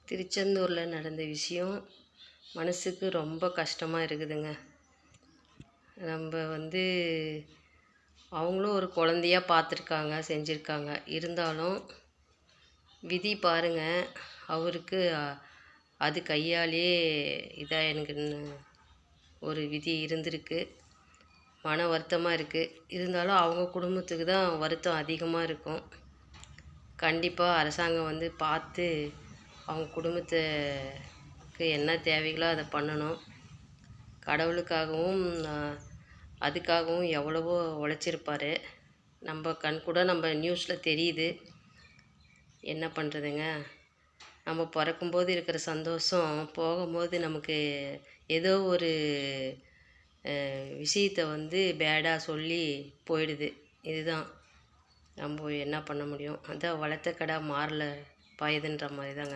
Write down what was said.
திருச்செந்தூரில் நடந்த விஷயம் மனசுக்கு ரொம்ப கஷ்டமாக இருக்குதுங்க. நம்ம அவங்களும் ஒரு குழந்தையா பார்த்துருக்காங்க, செஞ்சுருக்காங்க. இருந்தாலும் விதி பாருங்க, அவருக்கு அது கையாலே இதாக எனக்கு ஒரு விதி இருந்திருக்கு. மன வருத்தமாக இருக்குது. இருந்தாலும் அவங்க குடும்பத்துக்கு தான் வருத்தம் அதிகமாக இருக்கும். கண்டிப்பாக அரசாங்கம் பார்த்து அவங்க குடும்பத்துக்கு என்ன தேவைகளோ அதை பண்ணணும். கடவுளுக்காகவும் அதுக்காகவும் எவ்வளவோ உழைச்சிருப்பார். நம்ம கண்கூட நம்ம நியூஸில் தெரியுது. என்ன பண்ணுறதுங்க, நம்ம பிறக்கும்போது இருக்கிற சந்தோஷம் போகும்போது நமக்கு ஏதோ ஒரு விஷயத்தை பேடாக சொல்லி போயிடுது. இதுதான் நம்ம என்ன பண்ண முடியும். அதான் வளர்த்த கடை மாறல பாயுதுன்ற மாதிரி தாங்க.